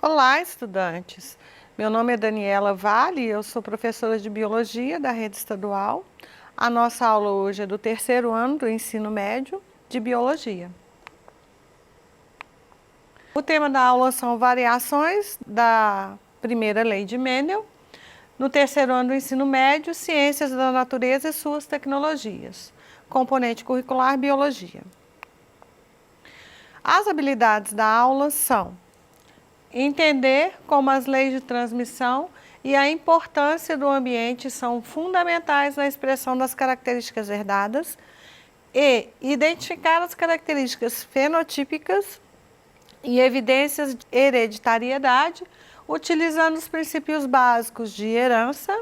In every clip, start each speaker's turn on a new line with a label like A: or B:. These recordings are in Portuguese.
A: Olá, estudantes! Meu nome é Daniela Vale, eu sou professora de Biologia da Rede Estadual. A nossa aula hoje é do terceiro ano do ensino médio de Biologia. O tema da aula são variações da primeira lei de Mendel. No terceiro ano do ensino médio, Ciências da Natureza e suas tecnologias. Componente curricular Biologia. As habilidades da aula são entender como as leis de transmissão e a importância do ambiente são fundamentais na expressão das características herdadas e identificar as características fenotípicas e evidências de hereditariedade, utilizando os princípios básicos de herança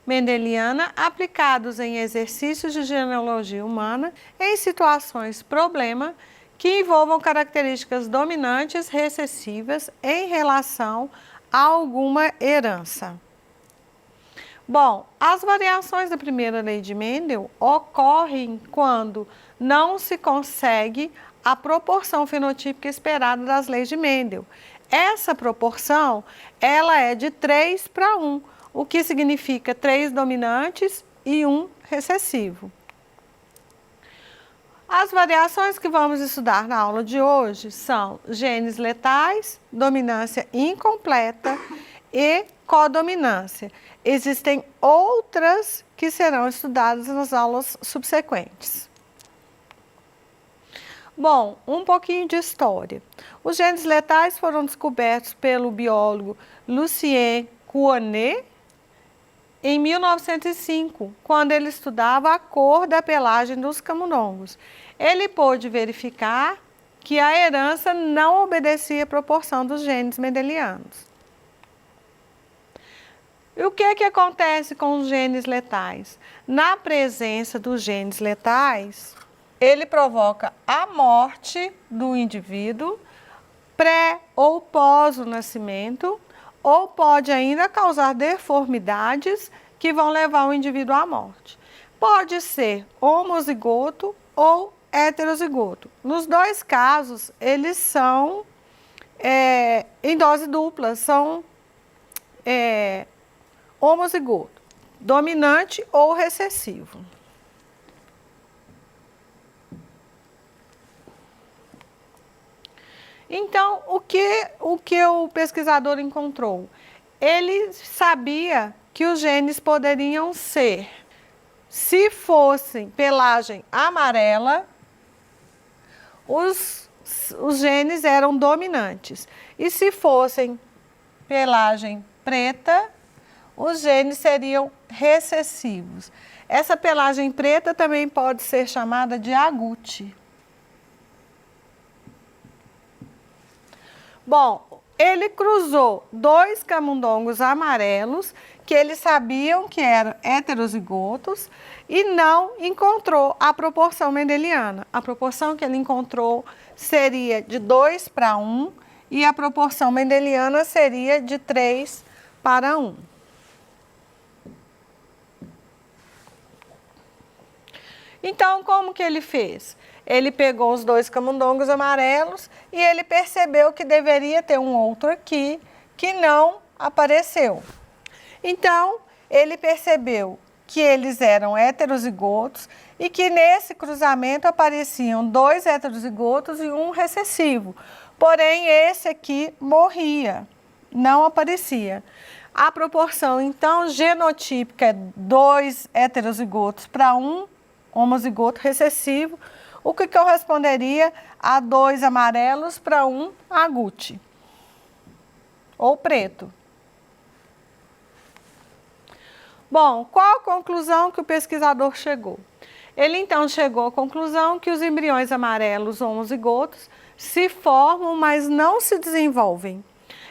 A: mendeliana aplicados em exercícios de genealogia humana em situações problema que envolvam características dominantes recessivas em relação a alguma herança. Bom, as variações da primeira lei de Mendel ocorrem quando não se consegue a proporção fenotípica esperada das leis de Mendel. Essa proporção, ela é de 3 para 1, o que significa 3 dominantes e 1 recessivo. As variações que vamos estudar na aula de hoje são genes letais, dominância incompleta e codominância. Existem outras que serão estudadas nas aulas subsequentes. Bom, um pouquinho de história. Os genes letais foram descobertos pelo biólogo Lucien Cuonet em 1905, quando ele estudava a cor da pelagem dos camundongos. Ele pôde verificar que a herança não obedecia à proporção dos genes mendelianos. E o que acontece com os genes letais? Na presença dos genes letais, ele provoca a morte do indivíduo pré ou pós o nascimento, ou pode ainda causar deformidades que vão levar o indivíduo à morte. Pode ser homozigoto ou heterozigoto. Nos dois casos, eles são em dose dupla, são homozigoto, dominante ou recessivo. Então, o que o pesquisador encontrou? Ele sabia que os genes poderiam ser, se fossem pelagem amarela, os genes eram dominantes. E se fossem pelagem preta, os genes seriam recessivos. Essa pelagem preta também pode ser chamada de agouti. Bom, ele cruzou 2 camundongos amarelos que eles sabiam que eram heterozigotos e não encontrou a proporção mendeliana. A proporção que ele encontrou seria de 2 para 1 e a proporção mendeliana seria de 3 para 1. Então, como que ele fez? Ele pegou os 2 camundongos amarelos e ele percebeu que deveria ter um outro aqui que não apareceu. Então, ele percebeu que eles eram heterozigotos e que nesse cruzamento apareciam 2 heterozigotos e 1 recessivo. Porém, esse aqui morria, não aparecia. A proporção, então, genotípica é 2 heterozigotos para 1 homozigoto recessivo, o que corresponderia a 2 amarelos para 1 agouti, ou preto. Bom, qual a conclusão que o pesquisador chegou? Ele então chegou à conclusão que os embriões amarelos homozigotos se formam, mas não se desenvolvem.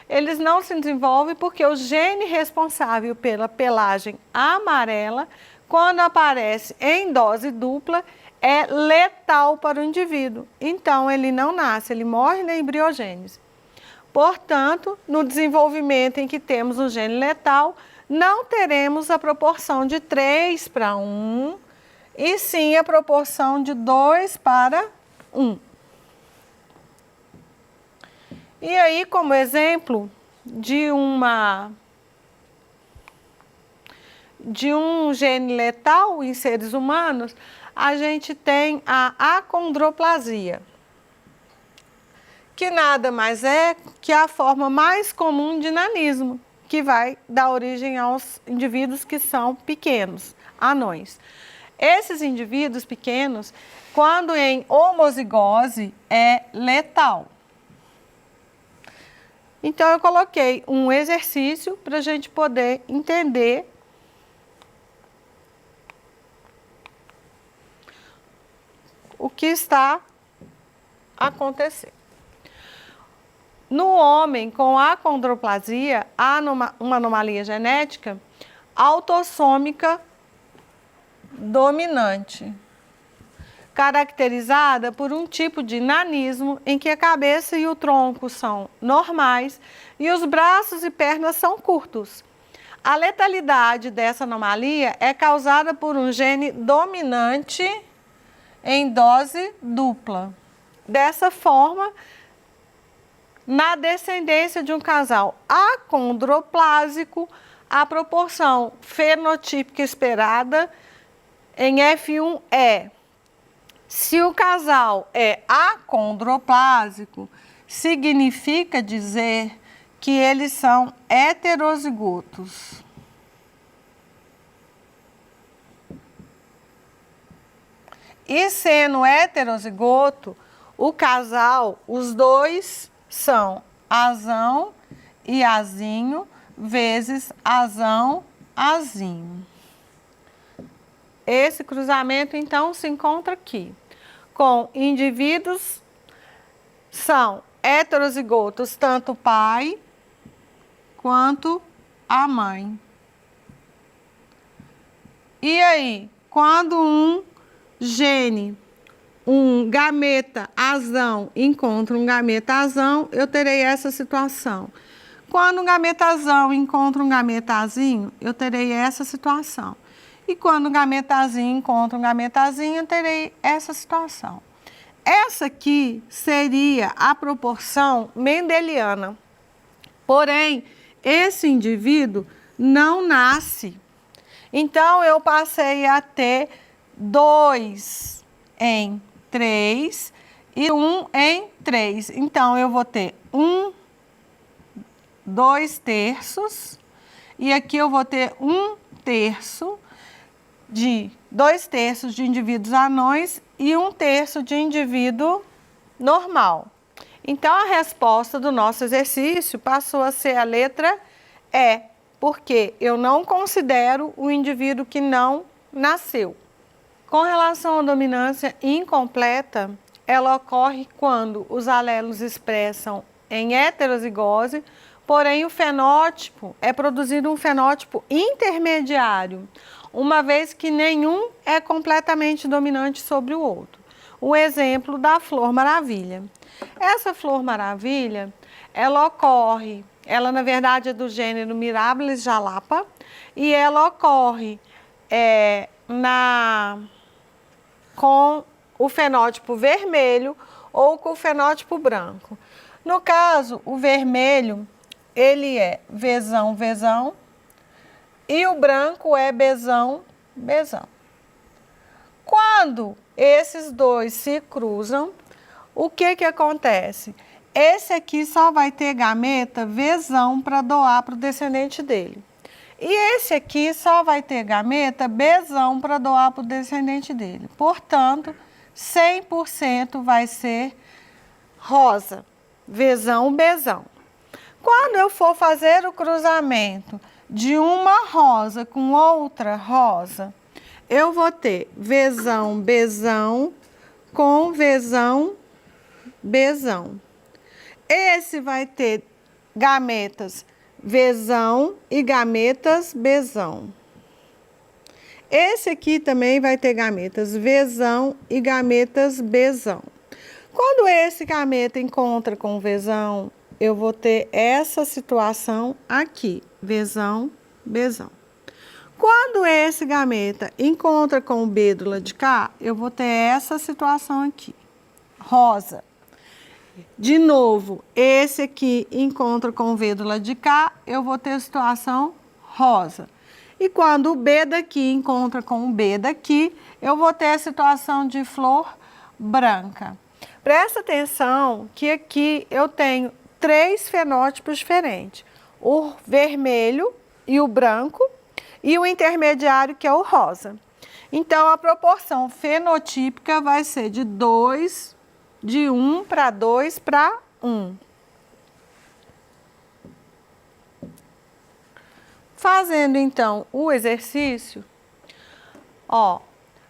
A: Eles não se desenvolvem porque o gene responsável pela pelagem amarela, quando aparece em dose dupla, é letal para o indivíduo. Então, ele não nasce, ele morre na embriogênese. Portanto, no desenvolvimento em que temos um gene letal, não teremos a proporção de 3 para 1, e sim a proporção de 2 para 1. E aí, como exemplo, de um gene letal em seres humanos, a gente tem a acondroplasia, que nada mais é que a forma mais comum de nanismo, que vai dar origem aos indivíduos que são pequenos, anões. Esses indivíduos pequenos, quando em homozigose, é letal. Então, eu coloquei um exercício para a gente poder entender o que está acontecendo. No homem com acondroplasia, há uma anomalia genética autossômica dominante, caracterizada por um tipo de nanismo em que a cabeça e o tronco são normais e os braços e pernas são curtos. A letalidade dessa anomalia é causada por um gene dominante em dose dupla. Dessa forma, na descendência de um casal acondroplásico, a proporção fenotípica esperada em F1 é: se o casal é acondroplásico, significa dizer que eles são heterozigotos. E sendo heterozigoto, o casal, os dois são azão e azinho vezes azão, azinho. Esse cruzamento, então, se encontra aqui, com indivíduos, são heterozigotos, tanto o pai quanto a mãe. E aí, quando um gene, um gameta azão encontra um gameta azão, eu terei essa situação. Quando um gameta azão encontra um gameta azinho, eu terei essa situação. E quando um gameta azinho encontra um gameta azinho, eu terei essa situação. Essa aqui seria a proporção mendeliana. Porém, esse indivíduo não nasce. Então, eu passei a ter 2 em 3 e 1 em 3. Então, eu vou ter 2/3 e aqui eu vou ter 1/3 de 2/3 de indivíduos anões e 1/3 de indivíduo normal. Então, a resposta do nosso exercício passou a ser a letra E, porque eu não considero o indivíduo que não nasceu. Com relação à dominância incompleta, ela ocorre quando os alelos expressam em heterozigose, porém o fenótipo é produzido um fenótipo intermediário, uma vez que nenhum é completamente dominante sobre o outro. O exemplo da flor maravilha. Essa flor maravilha, ela ocorre, ela na verdade é do gênero Mirabilis jalapa, e ela ocorre com o fenótipo vermelho ou com o fenótipo branco. No caso, o vermelho, ele é Vzão, Vzão, e o branco é Bzão, Bzão. Quando esses dois se cruzam, o que acontece? Esse aqui só vai ter gameta Vzão para doar para o descendente dele. E esse aqui só vai ter gameta Bzão para doar para o descendente dele. Portanto, 100% vai ser rosa, Vzão, Bzão. Quando eu for fazer o cruzamento de uma rosa com outra rosa, eu vou ter Vzão, Bzão com Vzão, Bzão. Esse vai ter gametas Vzão e gametas Bzão. Esse aqui também vai ter gametas Vzão e gametas Bzão. Quando esse gameta encontra com Vzão, eu vou ter essa situação aqui, Vzão, Bzão. Quando esse gameta encontra com o B do lado de cá, eu vou ter essa situação aqui, rosa. De novo, esse aqui encontra com o V do lado de cá, eu vou ter a situação rosa. E quando o B daqui encontra com o B daqui, eu vou ter a situação de flor branca. Presta atenção que aqui eu tenho 3 fenótipos diferentes. O vermelho e o branco e o intermediário que é o rosa. Então, a proporção fenotípica vai ser de 1 para 2 para 1. Fazendo, então, o exercício, ó,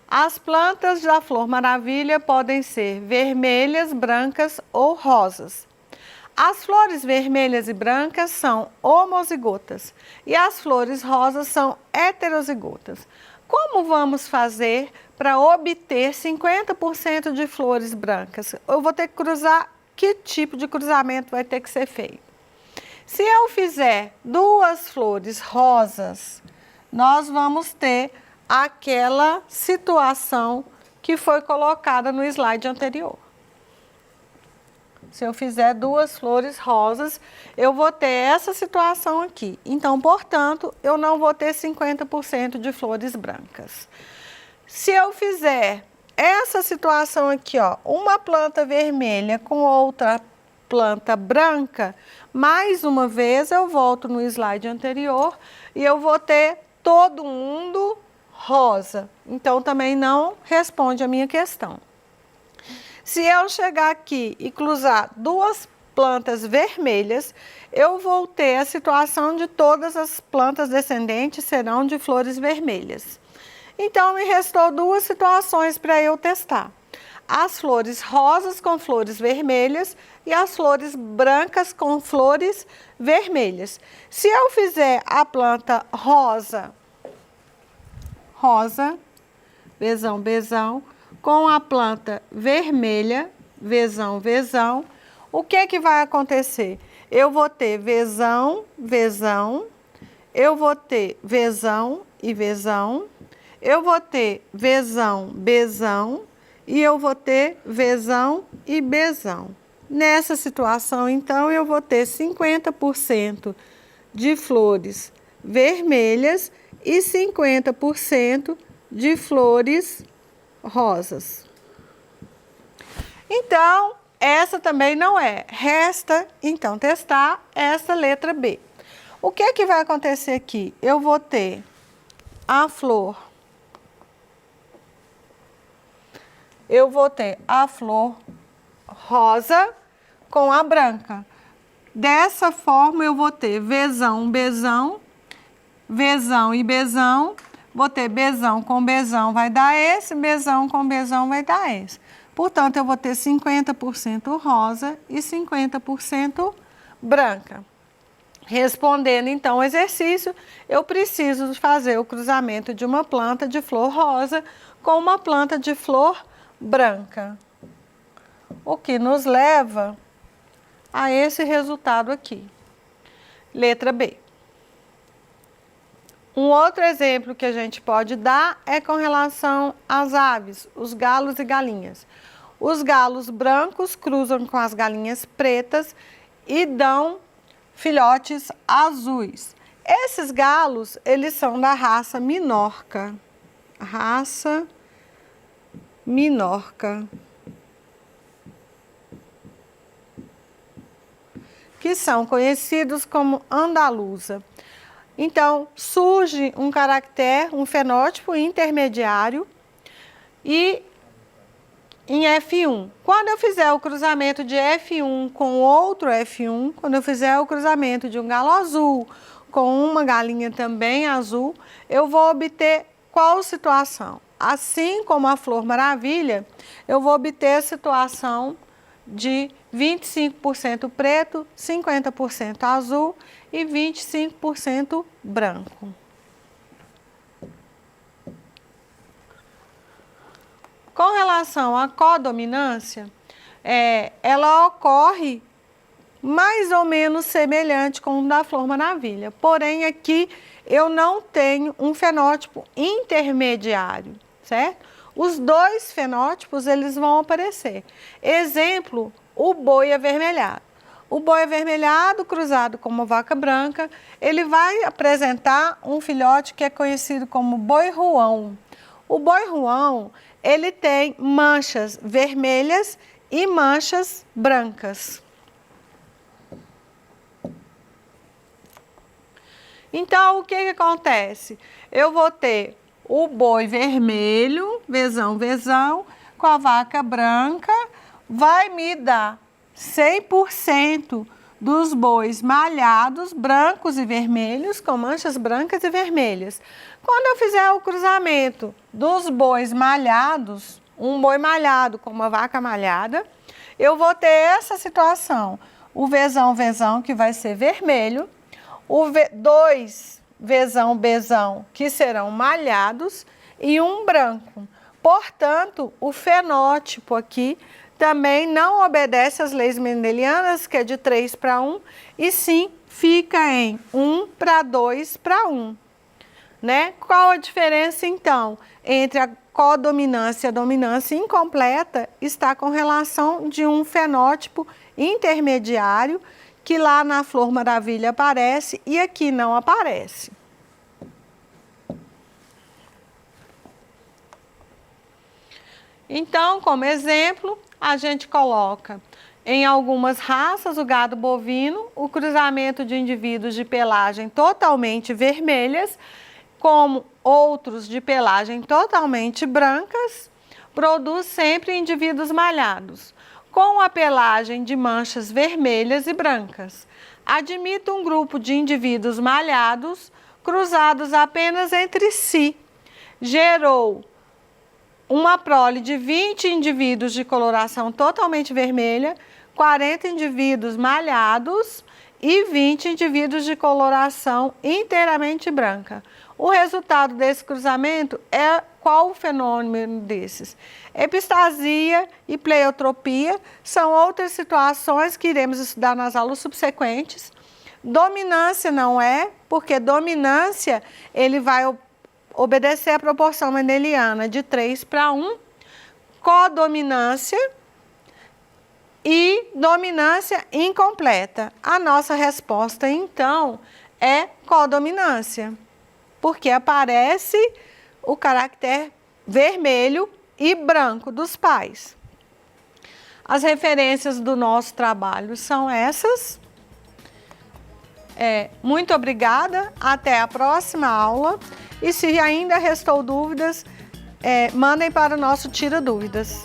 A: as plantas da Flor Maravilha podem ser vermelhas, brancas ou rosas. As flores vermelhas e brancas são homozigotas e as flores rosas são heterozigotas. Como vamos fazer para obter 50% de flores brancas? Eu vou ter que cruzar, que tipo de cruzamento vai ter que ser feito? Se eu fizer 2 flores rosas, nós vamos ter aquela situação que foi colocada no slide anterior. Se eu fizer 2 flores rosas, eu vou ter essa situação aqui. Então, portanto, eu não vou ter 50% de flores brancas. Se eu fizer essa situação aqui, ó, uma planta vermelha com outra planta branca, mais uma vez eu volto no slide anterior e eu vou ter todo mundo rosa. Então, também não responde a minha questão. Se eu chegar aqui e cruzar 2 plantas vermelhas, eu vou ter a situação de todas as plantas descendentes serão de flores vermelhas. Então, me restou 2 situações para eu testar. As flores rosas com flores vermelhas e as flores brancas com flores vermelhas. Se eu fizer a planta rosa, Vzão, Bzão, com a planta vermelha, Vzão, o que vai acontecer? Eu vou ter Vzão, eu vou ter Vzão e Vzão, eu vou ter Vzão, Bzão e eu vou ter Vzão e Bzão. Nessa situação, então, eu vou ter 50% de flores vermelhas e 50% de flores rosas. Então, essa também não é. Resta, então, testar essa letra B. O que vai acontecer aqui? Eu vou ter a flor rosa com a branca. Dessa forma, eu vou ter Vzão, Bzão, Vzão e Bzão. Vou ter Bzão com Bzão vai dar esse, Bzão com Bzão vai dar esse. Portanto, eu vou ter 50% rosa e 50% branca. Respondendo, então, o exercício, eu preciso fazer o cruzamento de uma planta de flor rosa com uma planta de flor branca. O que nos leva a esse resultado aqui. Letra B. Um outro exemplo que a gente pode dar é com relação às aves, os galos e galinhas. Os galos brancos cruzam com as galinhas pretas e dão filhotes azuis. Esses galos, eles são da raça Minorca. Raça Minorca. Que são conhecidos como andaluza. Então, surge um caractere, um fenótipo intermediário e em F1. Quando eu fizer o cruzamento de F1 com outro F1, quando eu fizer o cruzamento de um galo azul com uma galinha também azul, eu vou obter qual situação? Assim como a Flor Maravilha, eu vou obter a situação de 25% preto, 50% azul e 25% branco. Com relação à codominância, ela ocorre mais ou menos semelhante com o da Flor Maravilha. Porém, aqui eu não tenho um fenótipo intermediário, certo? Os dois fenótipos, eles vão aparecer. Exemplo, o boi avermelhado. O boi avermelhado, cruzado com uma vaca branca, ele vai apresentar um filhote que é conhecido como boi ruão. O boi ruão, ele tem manchas vermelhas e manchas brancas. Então, o que acontece? Eu vou ter o boi vermelho, vezão, com a vaca branca, vai me dar 100% dos bois malhados, brancos e vermelhos, com manchas brancas e vermelhas. Quando eu fizer o cruzamento dos bois malhados, um boi malhado com uma vaca malhada, eu vou ter essa situação. O vezão, que vai ser vermelho, dois vezão, que serão malhados e um branco. Portanto, o fenótipo aqui também não obedece às leis mendelianas, que é de 3:1, e sim fica em 1:2:1. Né? Qual a diferença, então, entre a codominância e a dominância incompleta? Está com relação de um fenótipo intermediário, que lá na Flor Maravilha aparece e aqui não aparece. Então, como exemplo, a gente coloca em algumas raças o gado bovino, o cruzamento de indivíduos de pelagem totalmente vermelhas, como outros de pelagem totalmente brancas, produz sempre indivíduos malhados, com a pelagem de manchas vermelhas e brancas. Admito um grupo de indivíduos malhados, cruzados apenas entre si. Gerou uma prole de 20 indivíduos de coloração totalmente vermelha, 40 indivíduos malhados e 20 indivíduos de coloração inteiramente branca. O resultado desse cruzamento é qual o fenômeno desses? Epistasia e pleiotropia são outras situações que iremos estudar nas aulas subsequentes. Dominância não é, porque dominância ele vai obedecer à proporção mendeliana de 3:1, codominância e dominância incompleta. A nossa resposta, então, é codominância, porque aparece o caractere vermelho e branco dos pais. As referências do nosso trabalho são essas. Muito obrigada, até a próxima aula. E se ainda restou dúvidas, mandem para o nosso Tira Dúvidas.